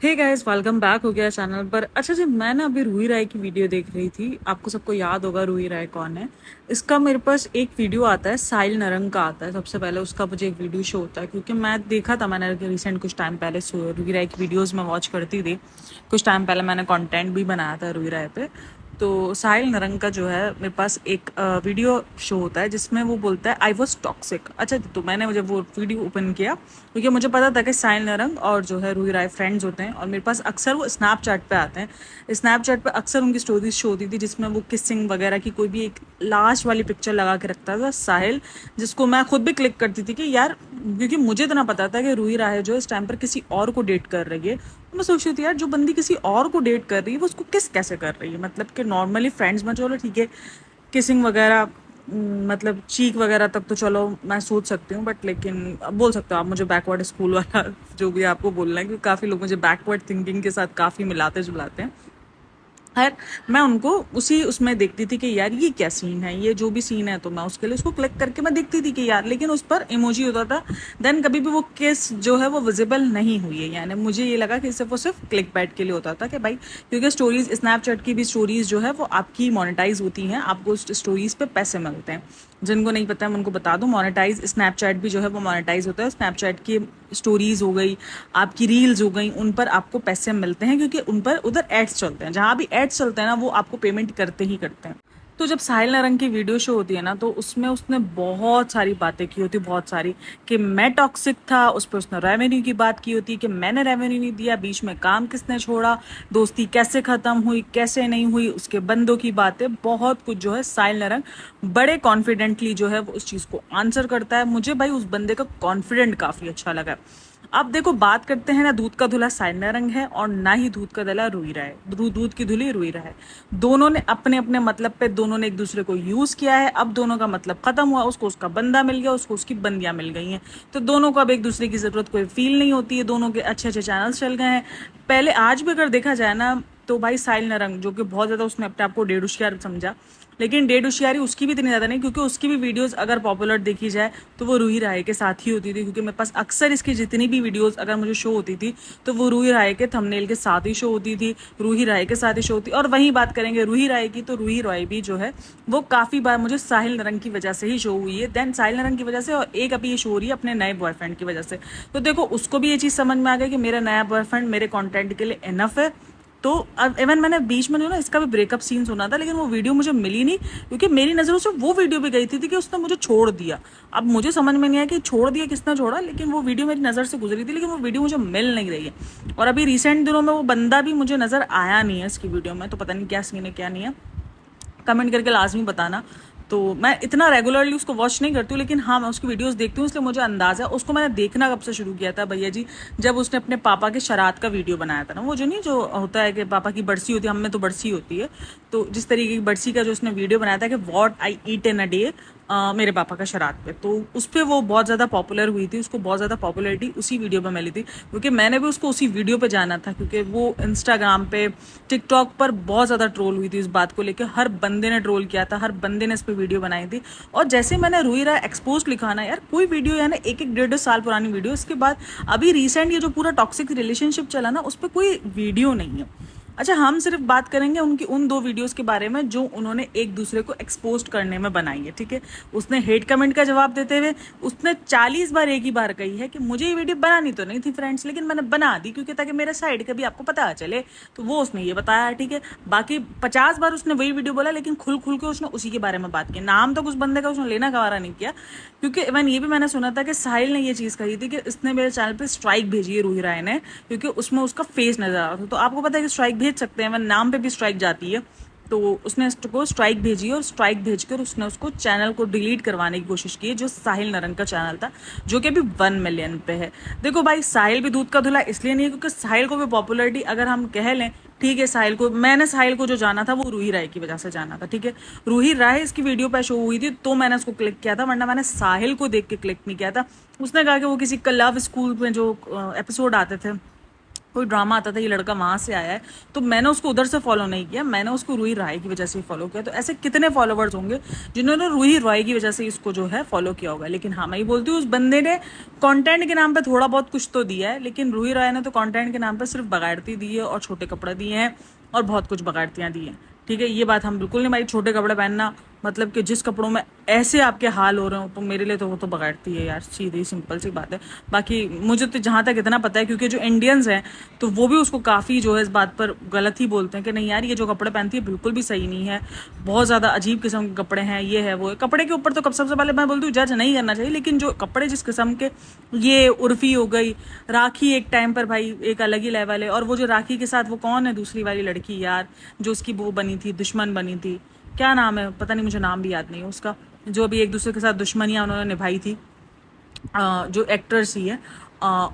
Hey guys, welcome back हो गया channel पर। अच्छा जी, मैं ना अभी रूही राय की वीडियो देख रही थी। आपको सबको याद होगा रूही राय कौन है। इसका मेरे पास एक वीडियो आता है, साहिल नरंग का आता है। सबसे पहले उसका मुझे एक वीडियो शो होता है, क्योंकि मैं देखा था, मैंने रिसेंट कुछ टाइम पहले रूही राय की वीडियोस में वॉच करती थी। कुछ टाइम पहले मैंने कंटेंट भी बनाया था रूही राय पे। तो साहिल नरंग का जो है मेरे पास एक वीडियो शो होता है, जिसमें वो बोलता है आई वॉज टॉक्सिक। अच्छा, तो मैंने मुझे वो वीडियो ओपन किया, क्योंकि मुझे पता था कि साहिल नरंग और जो है रूही राय फ्रेंड्स होते हैं, और मेरे पास अक्सर वो स्नैपचैट पे आते हैं। स्नैपचैट पे अक्सर उनकी स्टोरीज शो होती थी, जिसमें वो किसिंग वगैरह की कोई भी एक लास्ट वाली पिक्चर लगा के रखता था साहिल, जिसको मैं खुद भी क्लिक करती थी कि यार, क्योंकि मुझे इतना पता था कि रूही राय जो इस टाइम पर किसी और को डेट कर रही है। तो मैं सोच रही थी यार, जो बंदी किसी और को डेट कर रही है वो उसको किस कैसे कर रही है। मतलब कि नॉर्मली फ्रेंड्स में चलो ठीक है, किसिंग वगैरह, मतलब चीक वगैरह तक तो चलो मैं सोच सकती हूँ, बट लेकिन अब बोल सकते हो आप मुझे बैकवर्ड स्कूल वाला जो भी आपको बोलना है, क्योंकि काफ़ी लोग मुझे बैकवर्ड थिंकिंग के साथ काफ़ी मिलाते जुलाते हैं। खैर, मैं उनको उसी उसमें देखती थी कि यार ये क्या सीन है, ये जो भी सीन है, तो मैं उसके लिए उसको क्लिक करके मैं देखती थी कि यार, लेकिन उस पर इमोजी होता था। देन कभी भी वो किस जो है वो विजिबल नहीं हुई है। यानी मुझे ये लगा कि सिर्फ वो सिर्फ क्लिक बैट के लिए होता था कि भाई, क्योंकि स्टोरीज, स्नैपचैट की भी स्टोरीज जो है वो आपकी मोनेटाइज होती हैं, आपको उस स्टोरीज पे पैसे मिलते हैं। जिनको नहीं पता है मैं उनको बता दूं, मोनेटाइज स्नैपचैट भी जो है वो मोनेटाइज होता है। स्नैपचैट की स्टोरीज हो गई, आपकी रील्स हो गई, उन पर आपको पैसे मिलते हैं, क्योंकि उन पर उधर एड्स चलते हैं। जहां भी एड्स चलते हैं ना, वो आपको पेमेंट करते ही करते हैं। तो जब साहिल नारंग की वीडियो शो होती है ना, तो उसमें उसने बहुत सारी बातें की होती, बहुत सारी, कि मैं टॉक्सिक था। उस पर उसने रेवेन्यू की बात की होती कि मैंने रेवेन्यू नहीं दिया, बीच में काम किसने छोड़ा, दोस्ती कैसे खत्म हुई, कैसे नहीं हुई, उसके बंदों की बातें, बहुत कुछ जो है साहिल नारंग बड़े कॉन्फिडेंटली जो है वो उस चीज़ को आंसर करता है। मुझे भाई उस बंदे का कॉन्फिडेंट काफ़ी अच्छा लगा। अब देखो, बात करते हैं ना, दूध का धुला साहिल नारंग है और ना ही दूध का धुला रूही राय, दूध की धुली रूही राय है। दोनों ने अपने अपने मतलब पे दोनों ने एक दूसरे को यूज किया है। अब दोनों का मतलब खत्म हुआ, उसको उसका बंदा मिल गया, उसको उसकी बंदियां मिल गई हैं। तो दोनों को अब एक दूसरे की जरूरत कोई फील नहीं होती है। दोनों के अच्छे अच्छे चैनल्स चल गए हैं। पहले आज भी अगर देखा जाए ना, तो भाई साहिल नारंग जो कि बहुत ज्यादा उसने अपने आप को डेढ़ होशियार समझा, लेकिन डेढ़ होशियारी उसकी भी इतनी ज़्यादा नहीं, क्योंकि उसकी भी वीडियोस अगर पॉपुलर देखी जाए तो वो रूही राय के साथ ही होती थी। क्योंकि मेरे पास अक्सर इसकी जितनी भी वीडियोस अगर मुझे शो होती थी, तो वो रूही राय के थंबनेल के साथ ही शो होती थी, रूही राय के साथ ही शो होती। और वहीं बात करेंगे रूही राय की, तो रूही राय भी जो है वो काफ़ी बार मुझे साहिल नारंग की वजह से ही शो हुई है। देन साहिल नारंग की वजह से, और एक अभी ये शो हो रही है अपने नए बॉयफ्रेंड की वजह से। तो देखो, उसको भी ये चीज़ समझ में आ गई कि मेरा नया बॉयफ्रेंड मेरे कॉन्टेंट के लिए इनफ है। तो अब इवन मैंने बीच में जो ना इसका भी ब्रेकअप सीन सुना था, लेकिन वो वीडियो मुझे मिली नहीं, क्योंकि मेरी नज़रों से वो वीडियो भी गई थी कि उसने मुझे छोड़ दिया। अब मुझे समझ में नहीं आया कि छोड़ दिया किसने छोड़ा, लेकिन वो वीडियो मेरी नज़र से गुजरी थी, लेकिन वो वीडियो मुझे मिल नहीं रही है। और अभी रिसेंट दिनों में वो बंदा भी मुझे नज़र आया नहीं है इसकी वीडियो में, तो पता नहीं क्या सीन है क्या नहीं है, कमेंट करके लाजमी बताना। तो मैं इतना रेगुलरली उसको वॉच नहीं करती हूँ, लेकिन हाँ, मैं उसकी वीडियोस देखती हूँ, इसलिए मुझे अंदाज़ा है। उसको मैंने देखना कब से शुरू किया था भैया जी, जब उसने अपने पापा के शराध का वीडियो बनाया था ना, वो जो नहीं, जो होता है कि पापा की बरसी होती है, हम में तो बरसी होती है, तो जिस तरीके की बरसी का जो उसने वीडियो बनाया था कि what I eat in a day, मेरे पापा का शराध पे, तो उस पर वो बहुत ज़्यादा पॉपुलर हुई थी। उसको बहुत ज़्यादा पॉपुलरिटी उसी वीडियो पे मिली थी, क्योंकि मैंने भी उसको उसी वीडियो पे जाना था, क्योंकि वो इंस्टाग्राम पे, टिकटॉक पर बहुत ज़्यादा ट्रोल हुई थी इस बात को लेकर। हर बंदे ने ट्रोल किया था, हर बंदे ने इस पर वीडियो बनाई थी। और जैसे मैंने रूही राय एक्सपोज लिखा ना यार, कोई वीडियो, यानी एक एक डेढ़ साल पुरानी वीडियो, इसके बाद अभी रिसेंट ये जो पूरा टॉक्सिक रिलेशनशिप चला ना, उस पर कोई वीडियो नहीं है। अच्छा, हम सिर्फ बात करेंगे उनकी उन दो वीडियोस के बारे में जो उन्होंने एक दूसरे को एक्सपोज करने में बनाई है, ठीक है। उसने हेट कमेंट का जवाब देते हुए उसने 40 बार एक ही बार कही है कि मुझे ये वीडियो बनानी तो नहीं थी फ्रेंड्स, लेकिन मैंने बना दी क्योंकि ताकि मेरे साइड का भी आपको पता चले, तो वो उसने ये बताया, ठीक है। बाकी 50 बार उसने वही वीडियो बोला, लेकिन खुल खुल के उसने उसी के बारे में बात की। नाम तो उस बंदे का उसने लेना गवारा नहीं किया, क्योंकि इवन ये भी मैंने सुना था कि साहिल ने ये चीज़ कही थी कि इसने मेरे चैनल पर स्ट्राइक भेजी है रूही राय ने, क्योंकि उसमें उसका फेस नजर आ रहा था। तो आपको पता है कि स्ट्राइक भेज सकते हैं, वह नाम पे भी स्ट्राइक जाती है। तो उसने उसको स्ट्राइक भेजी, और स्ट्राइक भेजकर उसने उसको चैनल को डिलीट करवाने की कोशिश की है, जो साहिल नारंग का चैनल था, जो कि अभी 1 मिलियन पे है। देखो भाई, साहिल भी दूध का धुला इसलिए नहीं है, क्योंकि साहिल को भी पॉपुलरिटी अगर हम कह लें, ठीक है, साहिल को, मैंने साहिल को जो जाना था वो रूही राय की वजह से जाना था, ठीक है। रूही राय इसकी वीडियो पे शो हुई थी तो मैंने उसको क्लिक किया था, वरना मैंने साहिल को देख के क्लिक नहीं किया था। उसने कहा कि वो किसी का लव स्कूल में जो एपिसोड आते थे कोई ड्रामा आता था ये लड़का वहाँ से आया है, तो मैंने उसको उधर से फॉलो नहीं किया, मैंने उसको रूही राय की वजह से ही फॉलो किया। तो ऐसे कितने फॉलोवर्स होंगे जिन्होंने रूही राय की वजह से इसको जो है फॉलो किया होगा। लेकिन हाँ, मैं ये बोलती हूँ उस बंदे ने कंटेंट के नाम पे थोड़ा बहुत कुछ तो दिया है, लेकिन रूही राय ने तो कंटेंट के नाम पे सिर्फ बगाड़ती दी है और छोटे कपड़े दिए हैं और बहुत कुछ बगाड़तियाँ दी हैं। ठीक है, ये बात हम बिल्कुल नहीं, भाई छोटे कपड़े पहनना मतलब कि जिस कपड़ों में ऐसे आपके हाल हो रहे हो, तो मेरे लिए तो वो तो बगाड़ती है यार, सीधी सिंपल सी बात है। बाकी मुझे तो जहाँ तक इतना पता है, क्योंकि जो इंडियंस हैं तो वो भी उसको काफ़ी जो है इस बात पर गलत ही बोलते हैं कि नहीं यार ये जो कपड़े पहनती है बिल्कुल भी सही नहीं है, बहुत ज़्यादा अजीब किस्म के कपड़े हैं, ये है वो है। कपड़े के ऊपर तो कब सबसे पहले मैं बोलती हूँ जज नहीं करना चाहिए, लेकिन जो कपड़े जिस किस्म के, ये उर्फी हो गई, राखी एक टाइम पर भाई एक अलग ही लेवल है। और वो जो राखी के साथ वो कौन है दूसरी वाली लड़की यार, जो उसकी वो बनी थी, दुश्मन बनी थी, क्या नाम है पता नहीं, मुझे नाम भी याद नहीं है उसका, जो अभी एक दूसरे के साथ दुश्मनियां उन्होंने निभाई थी, जो एक्टर्स ही है,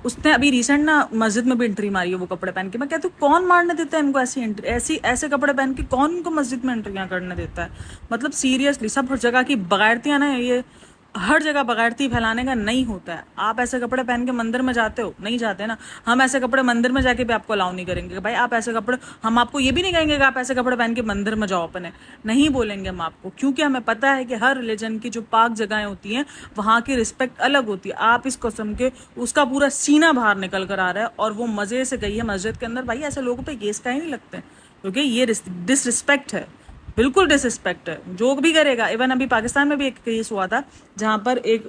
उसने अभी रिसेंट ना मस्जिद में भी एंट्री मारी है वो कपड़े पहन के। मैं कहती हूँ कौन मारने देता है इनको ऐसी एंट्री, ऐसी ऐसे कपड़े पहन के कौन इनको मस्जिद में एंट्रियाँ करने देता है। मतलब सीरियसली सब जगह की बगैरतियाँ ना, ये हर जगह बगैरती फैलाने का नहीं होता है। आप ऐसे कपड़े पहन के मंदिर में जाते हो, नहीं जाते ना, हम ऐसे कपड़े मंदिर में जाके भी आपको अलाउ नहीं करेंगे भाई आप ऐसे कपड़े, हम आपको ये भी नहीं कहेंगे कि आप ऐसे कपड़े पहन के मंदिर में जाओ अपने, नहीं बोलेंगे हम आपको, क्योंकि हमें पता है कि हर रिलीजन की जो पाक जगहें होती हैं वहाँ की रिस्पेक्ट अलग होती है। आप इस कसम के उसका पूरा सीना बाहर निकल कर आ रहा है और वो मज़े से गई है मस्जिद के अंदर, भाई ऐसे लोगों पर केस का ही नहीं लगते, क्योंकि ये डिसरिस्पेक्ट है, बिल्कुल डिसरिस्पेक्ट है जो भी करेगा। इवन अभी पाकिस्तान में भी एक केस हुआ था जहाँ पर एक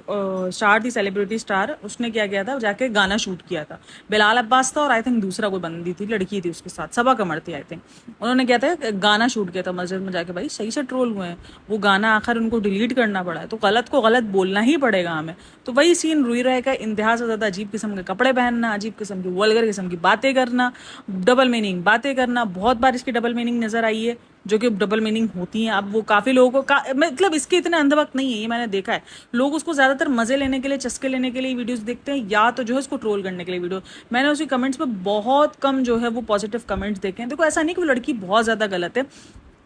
स्टार थी, सेलिब्रिटी स्टार, उसने क्या किया था, जाके गाना शूट किया था। बिलाल अब्बास था और आई थिंक दूसरा कोई बंदी थी, लड़की थी उसके साथ, सबा कमर थी आई थिंक। उन्होंने क्या था, गाना शूट किया था मस्जिद में जाके, भाई सही से ट्रोल हुए हैं। वो गाना आखिर उनको डिलीट करना पड़ा है, तो गलत को गलत बोलना ही पड़ेगा हमें। तो वही सीन रूही राय का, इंतहा से ज़्यादा अजीब किस्म के कपड़े पहनना, अजीब किस्म की वल्गर किस्म की बातें करना, डबल मीनिंग बातें करना, बहुत बार इसकी डबल मीनिंग नजर आई है, जो कि डबल मीनिंग होती हैं। अब वो काफ़ी लोगों को मतलब इसके इतने अंधभक्त नहीं है, ये मैंने देखा है। लोग उसको ज़्यादातर मज़े लेने के लिए, चस्के लेने के लिए वीडियोस देखते हैं, या तो जो है उसको ट्रोल करने के लिए वीडियो। मैंने उसकी कमेंट्स में बहुत कम जो है वो पॉजिटिव कमेंट्स देखे हैं। देखो ऐसा नहीं कि वो लड़की बहुत ज़्यादा गलत है,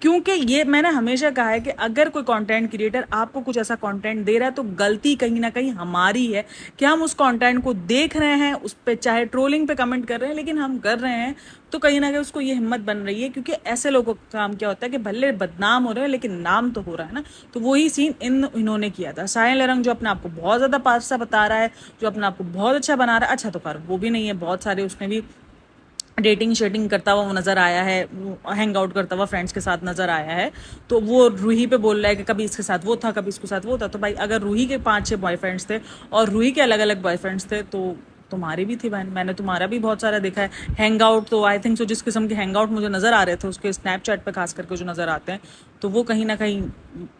क्योंकि ये मैंने हमेशा कहा है कि अगर कोई कंटेंट क्रिएटर आपको कुछ ऐसा कंटेंट दे रहा है तो गलती कहीं ना कहीं हमारी है कि हम उस कंटेंट को देख रहे हैं, उस पर चाहे ट्रोलिंग पे कमेंट कर रहे हैं, लेकिन हम कर रहे हैं तो कहीं ना कहीं उसको ये हिम्मत बन रही है। क्योंकि ऐसे लोगों का काम क्या होता है कि भले बदनाम हो रहे हैं लेकिन नाम तो हो रहा है ना। तो वही सीन इन्होंने किया था। साहिल निरंग जो अपने आप को बहुत ज़्यादा पासा बता रहा है, जो अपने आप को बहुत अच्छा बना रहा है, अच्छा तो कर वो भी नहीं है, बहुत सारे उसने भी डेटिंग शेटिंग करता हुआ वो नज़र आया है, हैंग आउट करता हुआ फ्रेंड्स के साथ नज़र आया है। तो वो रूही पे बोल रहा है कि कभी इसके साथ वो था, कभी इसके साथ वो था। तो भाई अगर रूही के 5-6 बॉयफ्रेंड्स थे और रूही के अलग अलग बॉयफ्रेंड्स थे, तो तुम्हारी भी थी बहन, मैंने तुम्हारा भी बहुत सारा देखा है। हैंग आउट तो आई थिंक सो जिस किस्म के हैंग आउट मुझे नज़र आ रहे थे उसके स्नैपचैट पे खास करके जो नज़र आते हैं, तो वो कहीं ना कहीं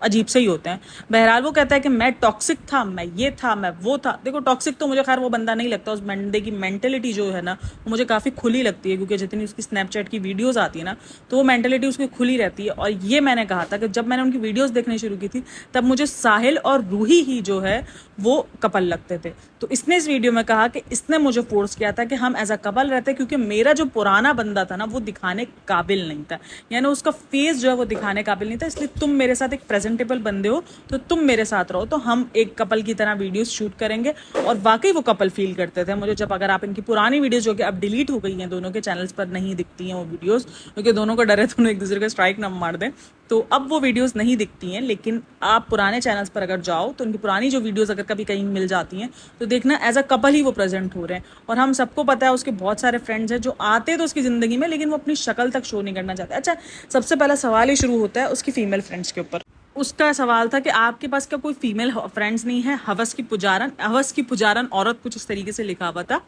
अजीब से ही होते हैं। बहरहाल वो कहता है कि मैं टॉक्सिक था, मैं ये था, मैं वो था। देखो टॉक्सिक तो मुझे खैर वो बंदा नहीं लगता, उस बंदे की मेंटेलिटी जो है ना वो मुझे काफ़ी खुली लगती है, क्योंकि जितनी उसकी स्नैपचैट की वीडियोस आती है ना तो वो मेंटेलिटी उसकी खुली रहती है। और ये मैंने कहा था कि जब मैंने उनकी वीडियोस देखनी शुरू की थी तब मुझे साहिल और रूही ही जो है वो कपल लगते थे। तो इसने इस वीडियो में कहा कि इसने मुझे फोर्स किया था कि हम एज अ कपल रहते, क्योंकि मेरा जो पुराना बंदा था ना वो दिखाने काबिल नहीं था, यानी उसका फेस जो है वो दिखाने काबिल नहीं था, इसलिए तुम मेरे साथ एक प्रेजेंटेबल बंदे हो तो तुम मेरे साथ रहो, तो हम एक कपल की तरह वीडियोस शूट करेंगे। और वाकई वो कपल फील करते थे मुझे, जब अगर आप इनकी पुरानी वीडियोस जो कि अब डिलीट हो गई हैं, दोनों के चैनल्स पर नहीं दिखती हैं वो वीडियोस, क्योंकि दोनों को डर है दोनों एक दूसरे को स्ट्राइक ना मार दें, तो अब वो वीडियोस नहीं दिखती हैं। लेकिन आप पुराने चैनल्स पर अगर जाओ तो उनकी पुरानी जो वीडियोस अगर कभी कहीं मिल जाती हैं तो देखना एज अ कपल ही वो प्रेजेंट हो रहे हैं। और हम सबको पता है उसके बहुत सारे फ्रेंड्स हैं जो आते तो उसकी ज़िंदगी में, लेकिन वो अपनी शक्ल तक शो नहीं करना चाहते। अच्छा, सबसे पहला सवाल ही शुरू होता है उसकी फीमेल फ्रेंड्स के ऊपर। उसका सवाल था कि आपके पास क्या कोई फीमेल फ्रेंड्स नहीं है, हवस की पुजारन औरत, कुछ इस तरीके से लिखा हुआ था।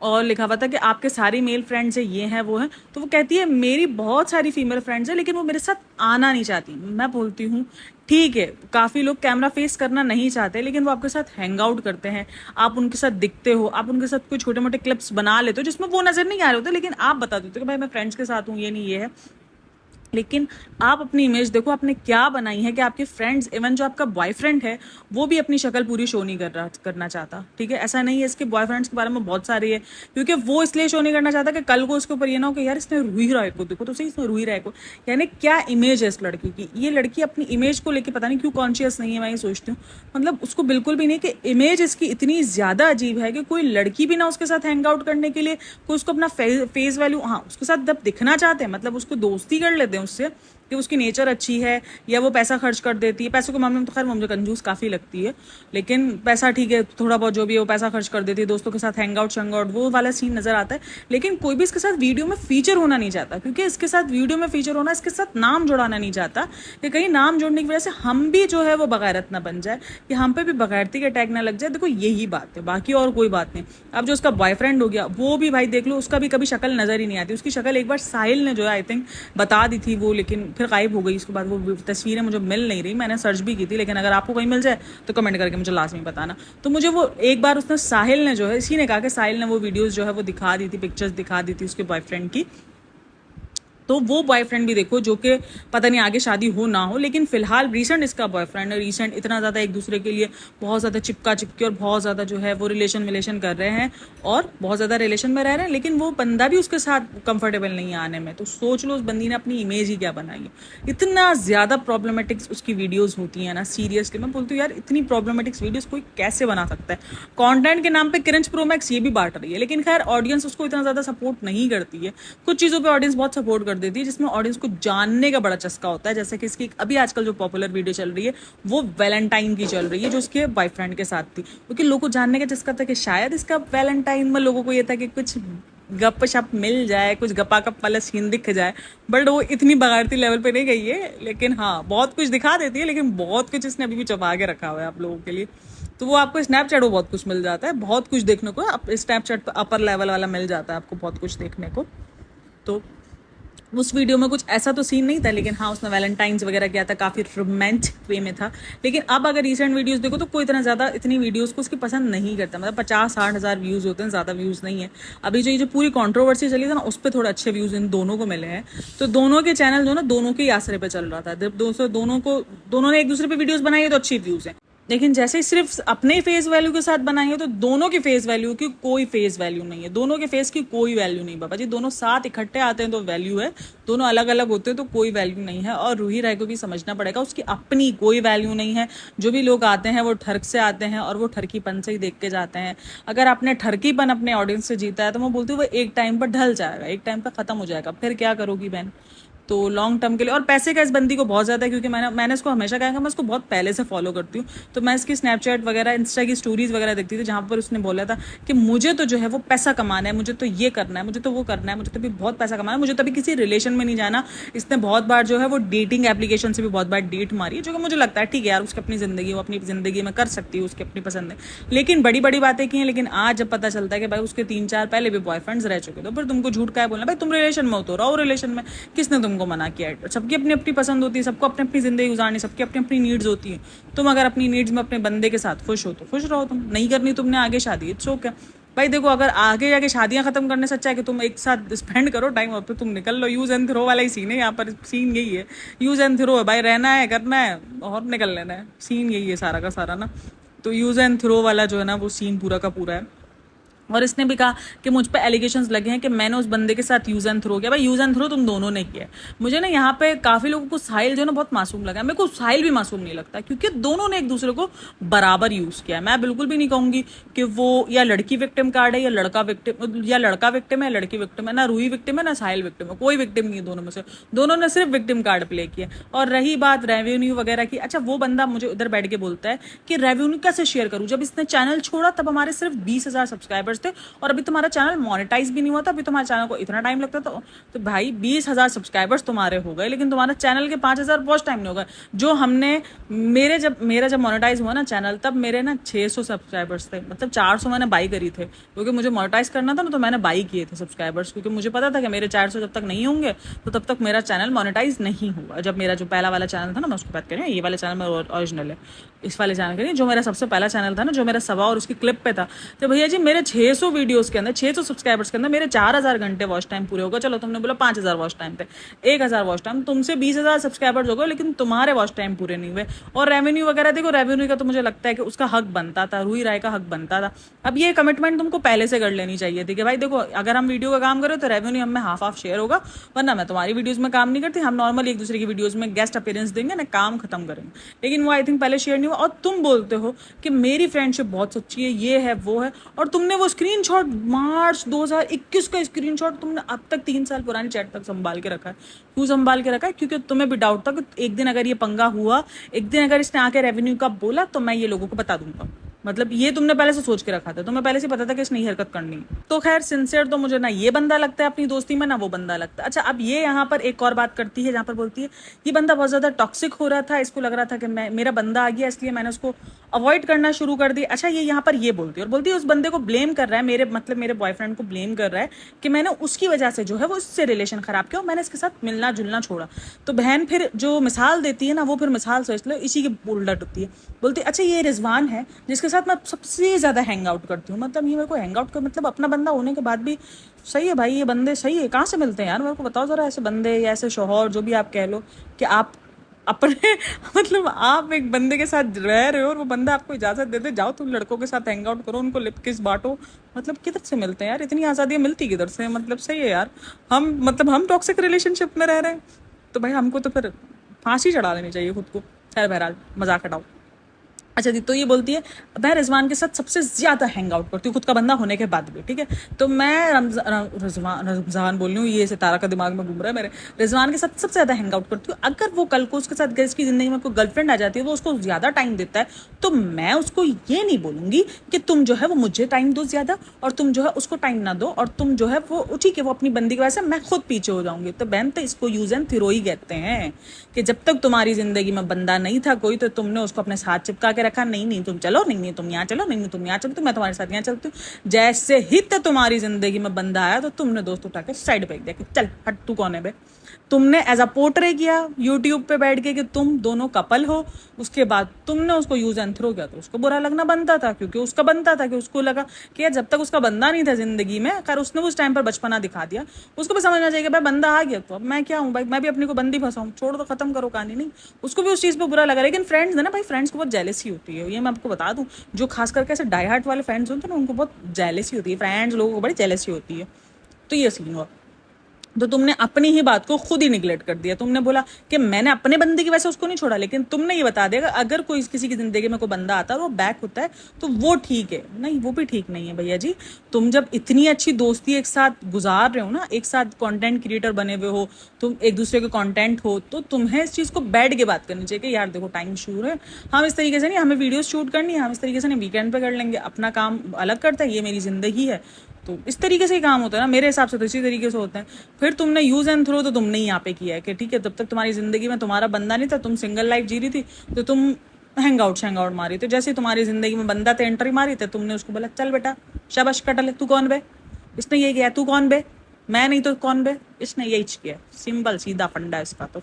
और लिखा हुआ था कि आपके सारी मेल फ्रेंड्स है, ये हैं वो हैं। तो वो कहती है मेरी बहुत सारी फीमेल फ्रेंड्स है लेकिन वो मेरे साथ आना नहीं चाहती। मैं बोलती हूँ ठीक है, काफ़ी लोग कैमरा फेस करना नहीं चाहते लेकिन वो आपके साथ हैंग आउट करते हैं, आप उनके साथ दिखते हो, आप उनके साथ कोई छोटे मोटे क्लिप्स बना लेते हो जिसमें वो नज़र नहीं आ रहे होते, लेकिन आप बता देते हो कि भाई मैं फ्रेंड्स के साथ हूँ, ये नहीं ये है। लेकिन आप अपनी इमेज देखो आपने क्या बनाई है कि आपके फ्रेंड्स, इवन जो आपका बॉयफ्रेंड है, वो भी अपनी शक्ल पूरी शो नहीं करना चाहता। ठीक है, ऐसा नहीं है, इसके बॉयफ्रेंड्स के बारे में बहुत सारी है, क्योंकि वो इसलिए शो नहीं करना चाहता कि कल को उसके ऊपर ये ना हो कि यार इसने रूही राय को देखो तो सही, इसने रूही राय को, यानी क्या इमेज है इस लड़की की। ये लड़की अपनी इमेज को लेकर पता नहीं क्यों कॉन्शियस नहीं है, मैं ये सोचती हूँ। मतलब उसको बिल्कुल भी नहीं कि इमेज इसकी इतनी ज्यादा अजीब है कि कोई लड़की भी ना उसके साथ हैंग आउट करने के लिए, कोई उसको अपना फेस वैल्यू, हाँ उसके साथ जब दिखना चाहते हैं, मतलब उसको दोस्ती कर लेते हैं उससे कि उसकी नेचर अच्छी है या वो पैसा खर्च कर देती है। पैसों के मामले में तो खैर मुझे कंजूस काफ़ी लगती है, लेकिन पैसा ठीक है, थोड़ा बहुत जो भी है वो पैसा खर्च कर देती है, दोस्तों के साथ हैंग आउट शंगआउट वो वाला सीन नजर आता है। लेकिन कोई भी इसके साथ वीडियो में फीचर होना नहीं चाहता, क्योंकि इसके साथ वीडियो में फीचर होना, इसके साथ नाम जुड़ाना नहीं चाहता कि कहीं नाम जोड़ने की वजह से हम भी जो है वो बगैरत ना बन जाए, कि हम पे भी बगैरती का टैग ना लग जाए। देखो यही बात है, बाकी और कोई बात नहीं। अब जो उसका बॉयफ्रेंड हो गया, वो भी भाई देख लो, उसका भी कभी शक्ल नजर ही नहीं आती। उसकी शक्ल एक बार साहिल ने जो है आई थिंक बता दी थी वो, लेकिन फिर गायब हो गई। उसके बाद वो तस्वीरें मुझे मिल नहीं रही, मैंने सर्च भी की थी, लेकिन अगर आपको कहीं मिल जाए तो कमेंट करके मुझे लास्ट में बताना। तो मुझे वो एक बार उसने, साहिल ने जो है, इसी ने कहा कि साहिल ने वो वीडियोस जो है वो दिखा दी थी, पिक्चर्स दिखा दी थी उसके बॉयफ्रेंड की। तो वो बॉयफ्रेंड भी देखो जो कि पता नहीं आगे शादी हो ना हो, लेकिन फिलहाल रिसेंट इसका बॉयफ्रेंड है, रिसेंट इतना ज़्यादा एक दूसरे के लिए बहुत ज़्यादा चिपका चिपकी और बहुत ज़्यादा जो है वो रिलेशन कर रहे हैं और बहुत ज़्यादा रिलेशन में रह रहे हैं, लेकिन वो बंदा भी उसके साथ कंफर्टेबल नहीं है आने में। तो सोच लो उस बंदी ने अपनी इमेज ही क्या बनाई है। इतना ज़्यादा प्रॉब्लमेटिक्स उसकी वीडियोज़ होती हैं ना, सीरियसली मैं बोलती हूँ यार, इतनी प्रॉब्लमेटिक्स वीडियोज़ कोई कैसे बना सकता है। कॉन्टेंट के नाम पर किरंच प्रो मैक्स ये भी बांट रही है, लेकिन खैर ऑडियंस उसको इतना ज़्यादा सपोर्ट नहीं करती है। कुछ चीज़ों पर ऑडियंस बहुत सपोर्ट कर देती है जिसमें ऑडियंस को जानने का बड़ा चस्का होता है। जैसे कि इसकी अभी आजकल जो पॉपुलर वीडियो चल रही है वो वैलेंटाइन की चल रही है, जो उसके बॉयफ्रेंड के साथ थी, क्योंकि लोगों को जानने का चस्का था कि शायद इसका वैलेंटाइन में लोगों को ये था कि कुछ गप शप मिल जाए, कुछ गपा कप वाला सीन दिख जाए। बट वो इतनी बगाड़ती लेवल पे नहीं गई है, लेकिन हाँ बहुत कुछ दिखा देती है, लेकिन बहुत कुछ इसने अभी भी छुपा के रखा हुआ है आप लोगों के लिए। तो वो आपको स्नैपचैट वो बहुत कुछ मिल जाता है, बहुत कुछ देखने को स्नैपचैट पर अपर लेवल वाला मिल जाता है आपको बहुत कुछ देखने को। तो उस वीडियो में कुछ ऐसा तो सीन नहीं था, लेकिन हाँ उसने वैलेंटाइंस वगैरह किया था, काफ़ी रोमांटिक वे में था। लेकिन अब अगर रिसेंट वीडियोस देखो तो कोई इतना ज़्यादा इतनी वीडियोस को उसकी पसंद नहीं करता, मतलब 50-60 हज़ार व्यूज़ होते हैं, ज़्यादा व्यूज़ नहीं है। अभी जो ये जो पूरी कॉन्ट्रोवर्सी चली थी ना, उस पर थोड़े अच्छे व्यूज़ इन दोनों को मिले हैं। तो दोनों के चैनल जो ना दोनों के ही आसरे पर चल रहा था, जब दोनों ने एक दूसरे पर वीडियोज़ बनाई है तो अच्छी व्यूज़ हैं। लेकिन जैसे ही सिर्फ अपने फेस वैल्यू के साथ बनाएंगे तो दोनों की फेस वैल्यू की कोई फेस वैल्यू नहीं है, दोनों के फेस की कोई वैल्यू नहीं बाबा जी। दोनों साथ इकट्ठे आते हैं तो वैल्यू है, दोनों अलग अलग होते हैं तो कोई वैल्यू नहीं है। और रूही राय को भी समझना पड़ेगा, उसकी अपनी कोई वैल्यू नहीं है। जो भी लोग आते हैं वो ठरक से आते हैं और वो ठरकीपन से ही देख के जाते हैं। अगर आपने ठरकीपन अपने ऑडियंस से जीता है तो मैं बोलती हूँ वो एक टाइम पर ढल जाएगा, एक टाइम पर खत्म हो जाएगा, फिर क्या करोगी बहन। तो लॉन्ग टर्म के लिए, और पैसे का इस बंदी को बहुत ज़्यादा है, क्योंकि मैंने इसको हमेशा कहा, मैं इसको बहुत पहले से फॉलो करती हूँ। तो मैं इसकी स्नैपचैट वगैरह, इंस्टा की स्टोरीज वगैरह देखती थी, जहाँ पर उसने बोला था कि मुझे तो जो है वो पैसा कमाना है, मुझे तो ये करना है, मुझे तो वो करना है, मुझे तो भी बहुत पैसा कमाना है, मुझे तो अभी किसी रिलेशन में नहीं जाना। इसने बहुत बार जो है वो डेटिंग एप्लीकेशन से भी बहुत बार डेट मारी है, जो कि मुझे लगता है ठीक है यार, उसकी अपनी ज़िंदगी, वो अपनी ज़िंदगी में कर सकती है, उसकी अपनी पसंद है। लेकिन बड़ी बड़ी बातें की हैं, लेकिन आज जब पता चलता है कि भाई उसके 3-4 पहले भी बॉयफ्रेंड्स रह चुके, तो फिर तुमको झूठ का है बोलना। भाई तुम रिलेशन में हो तो रहो रिलेशन में, किसने तुमको मना किया। सबकी अपनी अपनी पसंद होती है, सबको अपनी अपनी जिंदगी गुजारनी, सबकी अपनी अपनी नीड्स होती है। तुम अगर अपनी नीड्स में अपने बंदे के साथ खुश हो तो खुश रहो, तुम नहीं करनी तुमने आगे शादी, इट्स ओके। भाई देखो, अगर आगे जाके शादियां खत्म करने से अच्छा है कि तुम एक साथ स्पेंड करो टाइम, और फिर तुम निकल लो। यूज एंड थ्रो वाला ही सीन है यहाँ पर, सीन यही है, यूज एंड थ्रो है भाई, रहना है, करना है और निकल लेना है, सीन यही है सारा का सारा ना। तो यूज एंड थ्रो वाला जो है ना वो सीन पूरा का पूरा है। और इसने भी कहा कि मुझ पे एलिगेशंस लगे हैं कि मैंने उस बंदे के साथ यूज एंड थ्रो किया। भाई यूज एंड थ्रो तुम दोनों ने किया। मुझे ना यहाँ पे काफी लोगों को साहिल जो है ना बहुत मासूम लगा, मेरे को साहिल भी मासूम नहीं लगता, क्योंकि दोनों ने एक दूसरे को बराबर यूज किया है। मैं बिल्कुल भी नहीं कहूंगी कि वो या लड़की विक्टिम कार्ड है या लड़का विक्टिम, या लड़का विक्टिम है या लड़की विक्टिम है। ना रूही विक्टिम है ना साहिल विक्टिम है, कोई विक्टिम नहीं है दोनों में से। दोनों ने सिर्फ विक्टिम कार्ड प्ले किया। और रही बात रेवेन्यू वगैरह की, अच्छा वो बंदा मुझे उधर बैठ के बोलता है कि रेवेन्यू कैसे शेयर करूं, जब इसने चैनल छोड़ा तब हमारे सिर्फ 20,000 सब्सक्राइबर्स थे और अभी तुम्हारा चैनल मोनेटाइज भी नहीं हुआ था, अभी तुम्हारे चैनल को इतना टाइम लगता था। तो भाई 20,000 सब्सक्राइबर्स तुम्हारे हो गए, लेकिन तुम्हारा चैनल के 5,000 वॉच टाइम नहीं होगा। जो हमने मेरा जब मोनेटाइज हुआ ना चैनल, तब मेरे ना 600 सब्सक्राइबर्स थे, मतलब 400 मैंने बाई करी थे, क्योंकि मुझे मोनेटाइज करना था ना, तो मैंने बाई किए थे सब्सक्राइबर्स, क्योंकि मुझे पता था कि मेरे 400 जब तक नहीं होंगे तो तब तक मेरा चैनल मोनेटाइज नहीं होगा। जब मेरा जो पहला वाला चैनल था ना, मैं उसकी बात कर रही हूँ, ये वाला चैनल मेरा ओरिजिनल है, इस वाले चैनल के नहीं, जो मेरा सबसे पहला चैनल था ना, जो मेरा सवा और उसकी क्लिप पे था, तो भैया जी मेरे 600 वीडियोस के अंदर, 600 सब्सक्राइबर्स के अंदर मेरे 4000 घंटे वॉच टाइम पूरे होगा। चलो तुमने बोला 5000 वॉच टाइम थे, 1000 वॉच टाइम, तुमसे 20,000 सब्सक्राइबर्स हो गए, लेकिन तुम्हारे वॉच टाइम पूरे नहीं हुए। और रेवेन्यू वगैरह देखो, रेवेन्यू का तो मुझे लगता है कि उसका हक बनता था, रूही राय का हक बनता था। अब ये कमिटमेंट तुमको पहले से कर लेनी चाहिए थी कि भाई देखो, अगर हम वीडियो का काम करें तो रेवेन्यू हमें हाफ शेयर होगा, वरना मैं तुम्हारी वीडियोज में काम नहीं करती। हम नॉर्मली एक दूसरे की वीडियोज में गेस्ट अपीयरेंस देंगे ना, काम खत्म करेंगे। लेकिन वो आई थिंक पहले शेयर नहीं हुआ। और तुम बोलते हो कि मेरी फ्रेंडशिप बहुत सच्ची है, ये है वो है, और तुमने वो स्क्रीनशॉट मार्च 2021 का स्क्रीनशॉट तुमने अब तक 3 साल पुरानी चैट तक संभाल के रखा है। क्यों संभाल के रखा है? क्योंकि तुम्हें भी डाउट था कि एक दिन अगर ये पंगा हुआ, एक दिन अगर इसने आके रेवेन्यू का बोला, तो मैं ये लोगों को बता दूंगा। मतलब ये तुमने पहले से सोच के रखा था, तुम्हें पहले से पता था कि इसने ये हरकत करनी है। तो खैर सिंसियर तो मुझे ना ये बंदा लगता है अपनी दोस्ती में, ना वो बंदा लगता है। अच्छा, अब ये यहाँ पर एक और बात करती है, जहाँ पर बोलती है ये बंदा बहुत ज्यादा टॉक्सिक हो रहा था, इसको लग रहा था कि मेरा बंदा आ गया, इसलिए मैंने उसको अवॉइड करना शुरू कर दिया। अच्छा, ये यहाँ पर ये बोलती है, और बोलती है उस बंदे को ब्लेम कर रहा है, मेरे बॉयफ्रेंड को ब्लेम कर रहा है कि मैंने उसकी वजह से जो है वो उससे रिलेशन खराब किया और मैंने इसके साथ मिलना जुलना छोड़ा। तो बहन फिर जो मिसाल देती है ना, वो फिर मिसाल सोच लो इसी की उल्टा होती है। बोलती है अच्छा, ये रिजवान है जिसके साथ मैं सबसे ज्यादा हैंग आउट करती हूँ। मतलब ये मेरे को हैंग आउट कर, मतलब अपना बंदा होने के बाद भी सही है भाई, ये बंदे सही है। कहाँ से मिलते हैं यार, मेरे को बताओ जरा, ऐसे बंदे या ऐसे शौहर, जो भी आप कह लो, कि आप अपने मतलब आप एक बंदे के साथ रह रहे हो और वो बंदा आपको इजाजत देते जाओ तुम लड़कों के साथ हैंग आउट करो, उनको लिप किस बांटो। मतलब किधर से मिलते हैं यार, इतनी आज़ादियाँ मिलती किधर से? मतलब सही है यार, हम टॉक्सिक रिलेशनशिप में रह रहे हैं, तो भाई हमको तो फिर फांसी चढ़ा लेनी चाहिए खुद को। खैर बहरहाल, मजाक हटाओ। अच्छा जी, तो ये बोलती है मैं रिजवान के साथ सबसे ज्यादा हैंग आउट करती हूँ, खुद का बंदा होने के बाद भी। ठीक है, तो मैं रमजान बोल रही हूँ, ये सितारा का दिमाग में घूम रहा है मेरे। रिजवान के साथ सबसे ज्यादा हैंग आउट करती हूँ। अगर वो कल को उसके साथ इसकी जिंदगी में कोई गर्लफ्रेंड आ जाती है, वो उसको ज्यादा टाइम देता है, तो मैं उसको ये नहीं बोलूंगी कि तुम जो है वो मुझे टाइम दो ज्यादा और तुम जो है उसको टाइम ना दो, और तुम जो है वो ठीक है वो अपनी बंदी की वजह से मैं खुद पीछे हो जाऊंगी। तो बहन, तो इसको यूज एंड थ्रो ही कहते हैं कि जब तक तुम्हारी जिंदगी में बंदा नहीं था कोई, तो तुमने उसको अपने साथ चिपका के रखा। नहीं नहीं तुम चलो, नहीं नहीं तुम यहाँ चलो, नहीं नहीं तुम यहाँ चलो, तो मैं तुम्हारे साथ यहाँ चलती हूँ। जैसे ही तो तुम्हारी जिंदगी में बंदा आया, तो तुमने दोस्त उठा के साइड पे दिया कि चल हट, तू कौन है बे। तुमने एज अ पोर्ट्रे किया यूट्यूब पे बैठ के कि तुम दोनों कपल हो, उसके बाद तुमने उसको यूज एंड थ्रो किया। तो उसको बुरा लगना बनता था, क्योंकि उसका बनता था कि उसको लगा कि यार जब तक उसका बंदा नहीं था जिंदगी में, अगर उसने उस टाइम पर बचपना दिखा दिया, उसको भी समझना चाहिए कि भाई बंदा आ गया तो अब मैं क्या हूँ भाई, मैं भी अपनी को बंदी फंसाऊँ, छोड़ दो, खत्म करो कहानी। नहीं, उसको भी उस चीज़ पर बुरा लगा। लेकिन फ्रेंड्स है ना भाई, फ्रेंड्स को बहुत जेलसी होती है, ये मैं आपको बता दूँ। जो खास करके ऐसे डाई हार्ट वाले फ्रेंड्स होते हैं ना, उनको बहुत जेलसी होती है, फ्रेंड्स लोगों को बड़ी जेलसी होती है। तो ये सीन हुआ। तो तुमने अपनी ही बात को खुद ही निगलेक्ट कर दिया। तुमने बोला कि मैंने अपने बंदे की वजह से उसको नहीं छोड़ा, लेकिन तुमने ये बता दिया अगर कोई किसी की जिंदगी में कोई बंदा आता है और वो बैक होता है तो वो ठीक है। नहीं, वो भी ठीक नहीं है भैया जी। तुम जब इतनी अच्छी दोस्ती एक साथ गुजार रहे हो ना, एक साथ कंटेंट क्रिएटर बने हुए हो, तुम एक दूसरे के कंटेंट हो, तो तुम्हें इस चीज को बैठ के बात करनी चाहिए कि यार देखो टाइम शूट है, हम इस तरीके से नहीं, हमें वीडियोस शूट करनी है, हम इस तरीके से नहीं, वीकेंड पे कर लेंगे, अपना काम अलग करता है, ये मेरी जिंदगी है। तो इस तरीके से ही काम होता है ना, मेरे हिसाब से तो इसी तरीके से होते हैं। फिर तुमने यूज एंड थ्रो तो तुमने ही यहाँ पे किया है कि ठीक है, जब तक तुम्हारी जिंदगी में तुम्हारा बंदा नहीं था, तुम सिंगल लाइफ जी रही थी, तो तुम हैंग आउट मारी। तो जैसे तुम्हारी जिंदगी में बंदा तो एंट्री मारी, तो तुमने उसको बोला चल बेटा शाबाश कटल, तू कौन बे, इसने ये किया, तू कौन बे, मैं नहीं तो कौन बे, इसने यही किया। सिंपल सीधा फंडा इसका। तो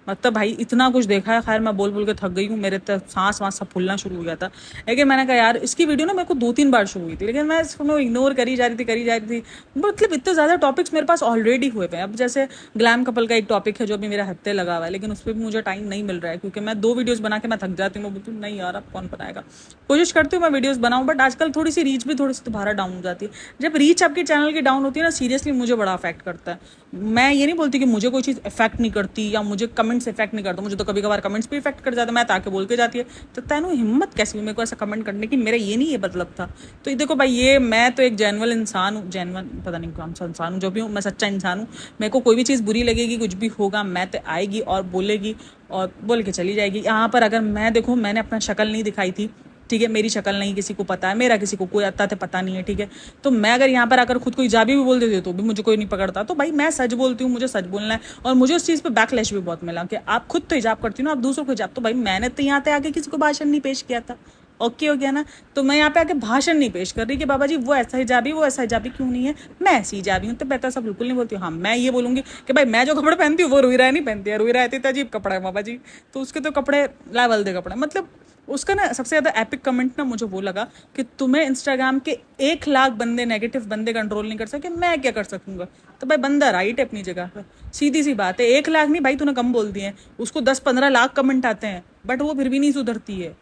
मतलब भाई इतना कुछ देखा है। खैर मैं बोल बोल के थक गई हूँ, मेरे तो सांस वास सब फूलना शुरू हो गया था। लेकिन मैंने कहा यार इसकी वीडियो ना मेरे को 2-3 बार शुरू हुई थी, लेकिन मैं इसको इग्नोर करी जा रही थी। मतलब इतने ज़्यादा टॉपिक्स मेरे पास ऑलरेडी हुए हैं। अब जैसे ग्लैम कपल का एक टॉपिक है जो भी मेरे हत्ते लगा हुआ है, लेकिन उस पर भी मुझे टाइम नहीं मिल रहा है, क्योंकि मैं 2 वीडियोज़ बना के मैं थक जाती हूँ। मैं बोलती हूँ नहीं यार अब कौन बनाएगा। कोशिश करती हूँ मैं वीडियोज़ बनाऊँ, बट आजकल थोड़ी सी रीच भी थोड़ी सी दोबारा डाउन हो जाती है। जब रीच आपके चैनल की डाउन होती है ना, सीरियसली मुझे बड़ा अफेक्ट करता है। मैं ये नहीं बोलती कि मुझे कोई चीज़ इफेक्ट नहीं करती या मुझे कमेंट्स इफेक्ट नहीं करता, मुझे तो कभी कभार कमेंट्स भी इफेक्ट कर जाते हैं। मैं ताके बोल के जाती है, तो तैनू हिम्मत कैसी हुई मेरे को ऐसा कमेंट करने की? मेरा ये नहीं ये मतलब था। तो ये देखो भाई, ये मैं तो एक जेन्युइन इंसान हूँ, जेन्युइन पता नहीं कौन सा इंसान हूँ, जो भी हूँ मैं सच्चा इंसान हूँ। मेरे को कोई भी चीज़ बुरी लगेगी, कुछ भी होगा, मैं तो आएगी और बोलेगी और बोल के चली जाएगी। यहाँ पर अगर मैं देखो, मैंने अपना शक्ल नहीं दिखाई थी, ठीक है, मेरी शक्ल नहीं किसी को पता है, मेरा किसी को कोई आता थे पता नहीं है, ठीक है। तो मैं अगर यहाँ पर आकर खुद को हिजाबी भी बोल देती तो भी मुझे कोई नहीं पकड़ता। तो भाई मैं सच बोलती हूँ, मुझे सच बोलना है। और मुझे उस चीज़ पे बैकलैश भी बहुत मिला कि आप खुद तो हिजाब करती हो ना, आप दूसरों को हिजाब। तो भाई मैंने तो यहाँ पे आगे किसी को भाषण नहीं पेश किया था, ओके हो गया ना। तो मैं यहाँ पे आके भाषण नहीं पेश कर रही कि बाबा जी वो ऐसा हिजाबी, वो ऐसा हिजाबी क्यों नहीं है, मैं ऐसी हिजाबी हूँ। तो मैं तो ऐसा बिल्कुल नहीं बोलती हूँ। हाँ, मैं ये बोलूँगी कि भाई मैं जो कपड़े पहनती हूँ वो रुई राय नहीं पहनती है। रुई राय इतने अजीब कपड़ा है बाबा जी, तो उसके तो कपड़े लेवल दे कपड़े। मतलब उसका ना सबसे ज़्यादा एपिक कमेंट ना मुझे वो लगा कि तुम्हें इंस्टाग्राम के 1 लाख बंदे, नेगेटिव बंदे कंट्रोल नहीं कर सके, मैं क्या कर सकूंगा। तो भाई बंदा राइट है अपनी जगह पे, सीधी सी बात है। 1 लाख नहीं भाई, तूने कम बोल दिए हैं। उसको 10-15 लाख कमेंट आते हैं, बट वो फिर भी नहीं सुधरती है,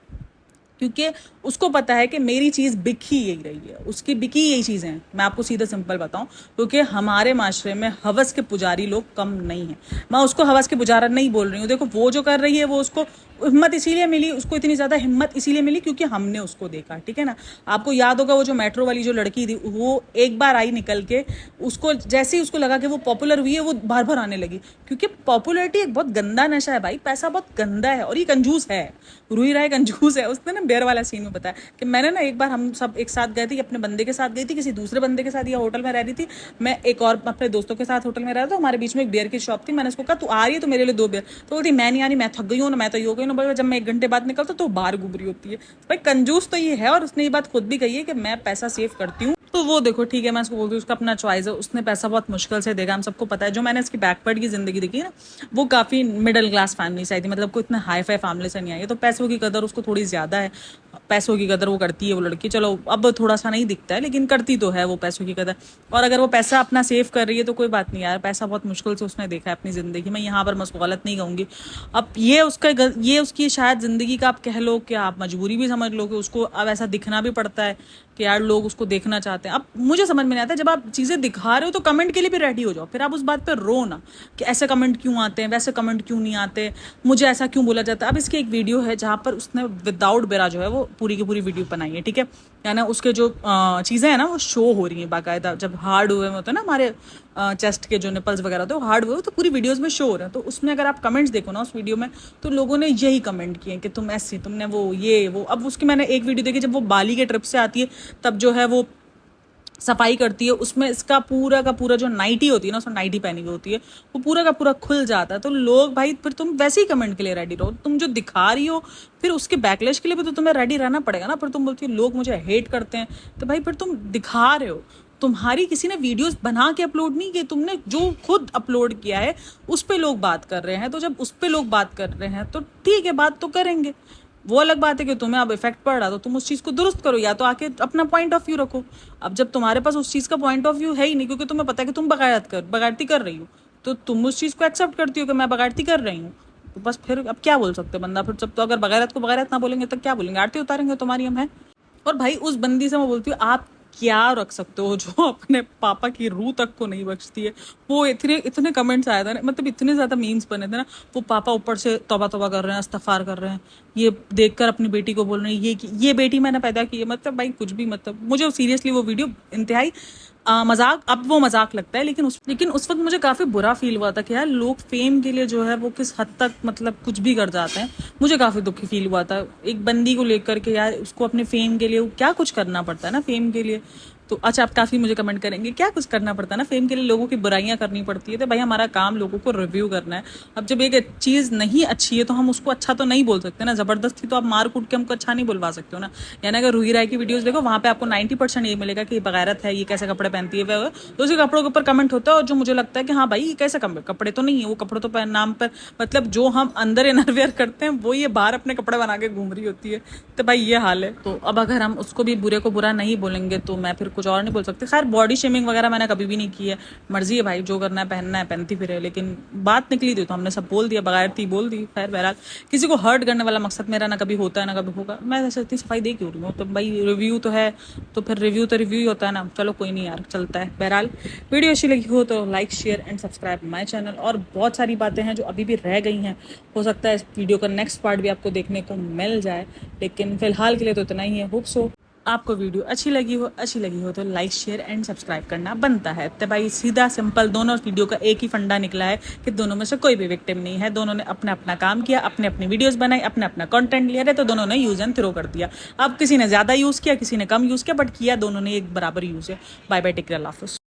क्योंकि उसको पता है कि मेरी चीज़ बिकी यही रही है, उसकी बिकी यही चीज़ें हैं। मैं आपको सीधा सिंपल बताऊं, क्योंकि हमारे माशरे में हवस के पुजारी लोग कम नहीं हैं। मैं उसको हवस के पुजारा नहीं बोल रही हूँ। देखो वो जो कर रही है, वो उसको हिम्मत इसीलिए मिली, उसको इतनी ज़्यादा हिम्मत इसीलिए मिली क्योंकि हमने उसको देखा, ठीक है ना। आपको याद होगा वो जो मेट्रो वाली जो लड़की थी, वो एक बार आई निकल के, उसको जैसे ही उसको लगा कि वो पॉपुलर हुई है, वो बार बार आने लगी। क्योंकि पॉपुलरिटी एक बहुत गंदा नशा है भाई, पैसा बहुत गंदा है, और ये कंजूस है। रूही राय कंजूस है। उसने ना बेयर वाला सीन में बताया कि मैंने ना एक बार, हम सब एक साथ गए थे, अपने बंदे के साथ गई थी, किसी दूसरे बंदे के साथ, या होटल में रह रही थी, मैं एक और अपने दोस्तों के साथ होटल में रह रहा था। हमारे बीच में एक बियर की शॉप थी। मैंने उसको कहा तू आ रही है तो मेरे लिए 2 बियर। तो बोलती मैं नहीं आ रही, मैं थक गई हूँ ना, मैं तो ये हो गई ना। जब मैं 1 घंटे बाद निकलता तो बाहर घूम रही होती है। भाई कंजूस तो ये है, और उसने ये बात खुद भी कही है कि मैं पैसा सेव करती हूँ। तो वो देखो, ठीक है, मैं उसको बोलती हूँ उसका अपना चॉइस है, उसने पैसा बहुत मुश्किल से देगा, हम सबको पता है। जो मैंने इसकी बैकवर्ड की जिंदगी देखी ना, वो काफ़ी मिडिल क्लास फैमिली से आई थी, मतलब कोई इतना हाई फाई फैमिली से नहीं आई है। तो पैसों की कदर उसको थोड़ी ज़्यादा है, पैसों की कदर वो करती है वो लड़की। चलो अब थोड़ा सा नहीं दिखता है, लेकिन करती तो है वो पैसों की कदर। और अगर वो पैसा अपना सेव कर रही है तो कोई बात नहीं यार, पैसा बहुत मुश्किल से उसने देखा है अपनी ज़िंदगी में। यहाँ पर मैं उसको गलत नहीं कहूँगी। अब ये उसकी शायद ज़िंदगी का आप कह लो कि आप मजबूरी भी समझ लो कि उसको अब ऐसा दिखना भी पड़ता है कि यार लोग उसको देखना चाहते हैं। अब मुझे समझ में नहीं आता, जब आप चीज़ें दिखा रहे हो तो कमेंट के लिए भी रेडी हो जाओ, फिर आप उस बात पे रो ना कि ऐसे कमेंट क्यों आते हैं, वैसे कमेंट क्यों नहीं आते, मुझे ऐसा क्यों बोला जाता है। अब इसकी एक वीडियो है जहाँ पर उसने विदाउट बेरा जो है वो पूरी की पूरी वीडियो बनाई है, ठीक है। यानी उसके जो चीज़ें हैं ना वो शो हो रही हैं बाकायदा। जब हार्ड हुए होते हैं ना हमारे चेस्ट के जो निपल्स वगैरह होते हैं, वो हार्ड हुए तो पूरी वीडियोस में शो हो रहे हैं। तो उसमें अगर आप कमेंट्स देखो ना उस वीडियो में, तो लोगों ने यही कमेंट किए कि तुम ऐसी, तुमने वो ये वो। अब उसकी मैंने एक वीडियो देखी, जब वो बाली के ट्रिप से आती है तब जो है वो सफाई करती है, उसमें इसका पूरा का पूरा जो नाइटी होती है ना, उसमें नाइटी पहनी हुई होती है, वो पूरा का पूरा खुल जाता है। तो लोग भाई फिर तुम वैसे ही कमेंट के लिए रेडी रहो, तुम जो दिखा रही हो फिर उसके बैकलैश के लिए भी तो तुम्हें रेडी रहना पड़ेगा ना। फिर तुम बोलती हो लोग मुझे हेट करते हैं, तो भाई फिर तुम दिखा रहे हो, तुम्हारी किसी ने वीडियोस बना के अपलोड नहीं किए, तुमने जो खुद अपलोड किया है उस पर लोग बात कर रहे हैं। तो जब उस पर लोग बात कर रहे हैं तो ठीक है, बात तो करेंगे। वो अलग बात है कि तुम्हें अब इफेक्ट पड़ रहा तो तुम उस चीज़ को दुरुस्त करो, या तो आके अपना पॉइंट ऑफ व्यू रखो। अब जब तुम्हारे पास उस चीज़ का पॉइंट ऑफ व्यू है ही नहीं, क्योंकि तुम्हें पता है कि तुम बगायती कर रही हो, तो तुम उस चीज़ को एक्सेप्ट करती हो कि मैं बगायती कर रही हूँ। तो बस फिर अब क्या बोल सकते बंदा, फिर जब तो अगर बगायत को बगायत ना बोलेंगे तो क्या बोलेंगे, आरती उतारेंगे तुम्हारी हम है। और भाई उस बंदी से मैं बोलती हूँ, आप क्या रख सकते हो जो अपने पापा की रूह तक को नहीं बख्शती है। वो इतने इतने कमेंट्स आए थे ना, मतलब इतने ज़्यादा मीम्स बने थे ना, वो पापा ऊपर से तौबा तौबा कर रहे हैं, इस्तगफार कर रहे हैं, ये देखकर अपनी बेटी को बोल रहे हैं ये बेटी मैंने पैदा की है। मतलब भाई कुछ भी, मतलब मुझे सीरियसली वो वीडियो इंतहाई मजाक, अब वो मजाक लगता है, लेकिन उस वक्त मुझे काफ़ी बुरा फील हुआ था कि यार लोग फेम के लिए जो है वो किस हद तक मतलब कुछ भी कर जाते हैं। मुझे काफ़ी दुखी फील हुआ था एक बंदी को लेकर के, यार उसको अपने फेम के लिए क्या कुछ करना पड़ता है ना फेम के लिए। तो अच्छा, आप काफ़ी मुझे कमेंट करेंगे क्या कुछ करना पड़ता है ना फेम के लिए, लोगों की बुराइयां करनी पड़ती है। तो भाई हमारा काम लोगों को रिव्यू करना है। अब जब एक चीज़ नहीं अच्छी है तो हम उसको अच्छा तो नहीं बोल सकते ना, ज़बरदस्ती तो आप मार कूट के हमको अच्छा नहीं बोलवा सकते हो ना। यानी अगर रूही राय की वीडियोस देखो, वहाँ पे आपको 90% ये मिलेगा कि बगैरत है, ये कैसे कपड़े पहनती है वह, तो उसी कपड़ों के ऊपर कमेंट होता है। और जो मुझे लगता है कि हाँ भाई ये कैसे कपड़े तो नहीं है, वो कपड़ों तो नाम पर, मतलब जो हम अंदर इनरवेयर करते हैं वो ये बाहर अपने कपड़े बना के घूम रही होती है। तो भाई ये हाल है। तो अब अगर हम उसको भी बुरे को बुरा नहीं बोलेंगे तो मैं फिर कुछ और नहीं बोल सकती। खैर बॉडी शेमिंग वगैरह मैंने कभी भी नहीं की है, मर्जी है भाई, जो करना है पहनना है पहनती फिर है। लेकिन बात निकली थी तो हमने सब बोल दिया, बगैरती बोल दी। खैर बहरहाल किसी को हर्ट करने वाला मकसद मेरा ना कभी होता है ना कभी होगा। मैं ऐसे इतनी सफाई दे क्यों रही हूँ, तो भाई रिव्यू तो है तो फिर रिव्यू तो रिव्यू ही होता है ना। चलो कोई नहीं यार, चलता है। बहरहाल वीडियो अच्छी लगी हो तो like share and subscribe my channel. और बहुत सारी बातें हैं जो अभी भी रह गई हैं, हो सकता है इस वीडियो का नेक्स्ट पार्ट भी आपको देखने को मिल जाए, लेकिन फिलहाल के लिए तो इतना ही है। होप सो आपको वीडियो अच्छी लगी हो तो लाइक शेयर एंड सब्सक्राइब करना बनता है। तो भाई सीधा सिंपल दोनों वीडियो का एक ही फंडा निकला है कि दोनों में से कोई भी विक्टिम नहीं है, दोनों ने अपना अपना काम किया, अपने अपने वीडियोस बनाई, अपना अपना कंटेंट लिया, तो दोनों ने यूज एंड थ्रो कर दिया। अब किसी ने ज्यादा यूज किया, किसी ने कम यूज किया, बट किया दोनों ने एक बराबर यूज है। बाय बाय, टेक केयर, अल्लाह हाफिज़।